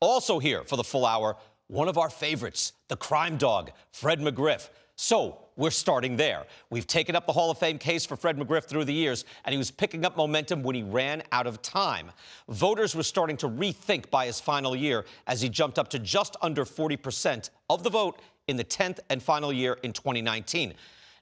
Also here for the full hour, one of our favorites, the crime dog, Fred McGriff. So we're starting there. We've taken up the Hall of Fame case for Fred McGriff through the years, and he was picking up momentum when he ran out of time. Voters were starting to rethink by his final year as he jumped up to just under 40% of the vote in the 10th and final year in 2019.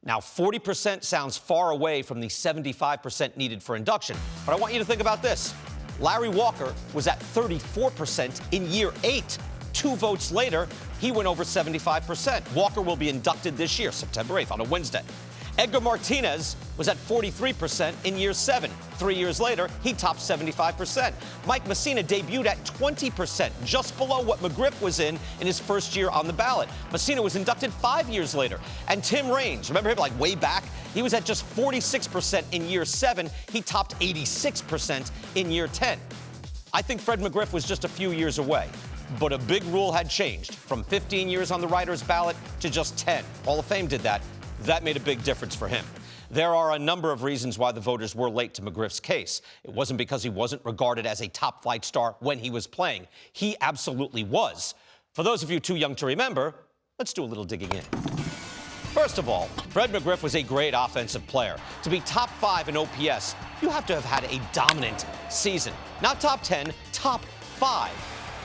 Now, 40% sounds far away from the 75% needed for induction, but I want you to think about this. Larry Walker was at 34% in year 8. 2 votes later, he went over 75%. Walker will be inducted this year, September 8th, on a Wednesday. Edgar Martinez was at 43% in year 7. 3 years later, he topped 75%. Mike Messina debuted at 20%, just below what McGriff was in his first year on the ballot. Messina was inducted 5 years later. And Tim Raines, remember him like way back? He was at just 46% in year 7. He topped 86% in year 10. I think Fred McGriff was just a few years away. But a big rule had changed from 15 years on the writer's ballot to just 10. Hall of Fame did that. That made a big difference for him. There are a number of reasons why the voters were late to McGriff's case. It wasn't because he wasn't regarded as a top-flight star when he was playing. He absolutely was. For those of you too young to remember, let's do a little digging in. First of all, Fred McGriff was a great offensive player. To be top 5 in OPS, you have to have had a dominant season. Not top 10, top 5.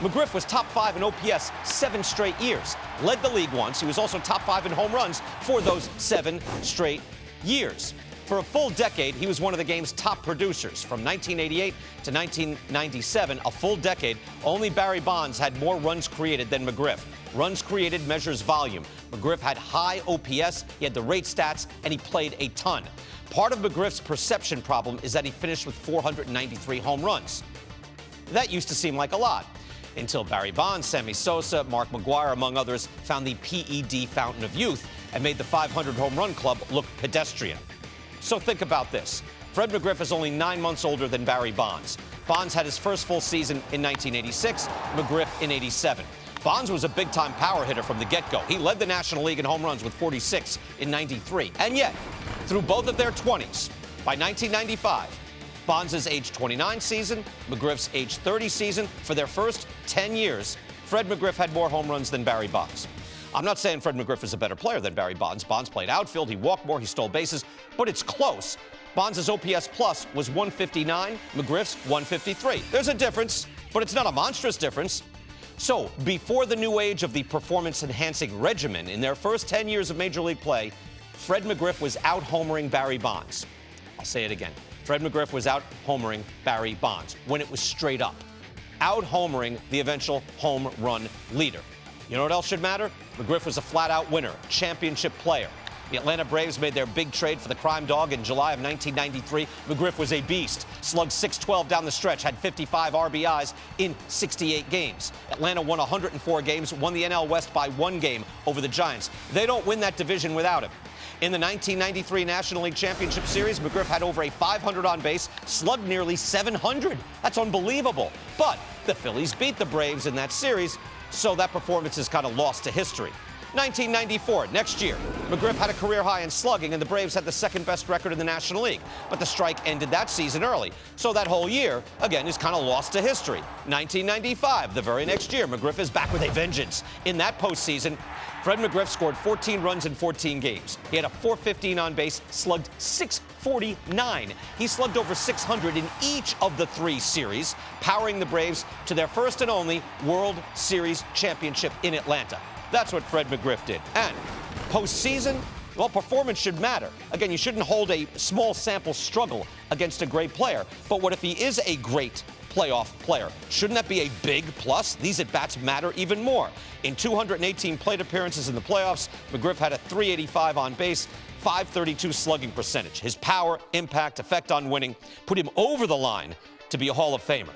McGriff was top 5 in OPS 7 straight years. Led the league once. He was also top 5 in home runs for those 7 straight years. For a full decade, he was one of the game's top producers. From 1988 to 1997, a full decade, only Barry Bonds had more runs created than McGriff. Runs created measures volume. McGriff had high OPS, he had the rate stats, and he played a ton. Part of McGriff's perception problem is that he finished with 493 home runs. That used to seem like a lot, until Barry Bonds, Sammy Sosa, Mark McGwire, among others, found the PED fountain of youth and made the 500 home run club look pedestrian. So think about this. Fred McGriff is only 9 months older than Barry Bonds. Bonds had his first full season in 1986, McGriff in '87. Bonds was a big-time power hitter from the get-go. He led the National League in home runs with 46 in '93. And yet, through both of their 20s, by 1995, Bonds' age 29 season, McGriff's age 30 season, for their first 10 years, Fred McGriff had more home runs than Barry Bonds. I'm not saying Fred McGriff is a better player than Barry Bonds. Bonds played outfield, he walked more, he stole bases, but it's close. Bonds' OPS plus was 159, McGriff's 153. There's a difference, but it's not a monstrous difference. So, before the new age of the performance-enhancing regimen, in their first 10 years of Major League play, Fred McGriff was out-homering Barry Bonds. I'll say it again. Fred McGriff was out-homering Barry Bonds when it was straight up. Out-homering the eventual home run leader. You know what else should matter? McGriff was a flat-out winner, championship player. The Atlanta Braves made their big trade for the crime dog in July of 1993. McGriff was a beast. Slugged .612 down the stretch, had 55 RBIs in 68 games. Atlanta won 104 games, won the NL West by 1 game over the Giants. They don't win that division without him. In the 1993 National League Championship Series, McGriff had over a 500 on base, slugged nearly 700. That's unbelievable. But the Phillies beat the Braves in that series, so that performance is kind of lost to history. 1994, next year, McGriff had a career high in slugging, and the Braves had the second-best record in the National League. But the strike ended that season early, so that whole year, again, is kind of lost to history. 1995, the very next year, McGriff is back with a vengeance. In that postseason, Fred McGriff scored 14 runs in 14 games. He had a .415 on base, slugged .649. He slugged over 600 in each of the 3 series, powering the Braves to their first and only World Series championship in Atlanta. That's what Fred McGriff did. And postseason, well, performance should matter. Again, you shouldn't hold a small sample struggle against a great player. But what if he is a great playoff player? Shouldn't that be a big plus? These at-bats matter even more. In 218 plate appearances in the playoffs, McGriff had a .385 on base, .532 slugging percentage. His power, impact, effect on winning put him over the line to be a Hall of Famer.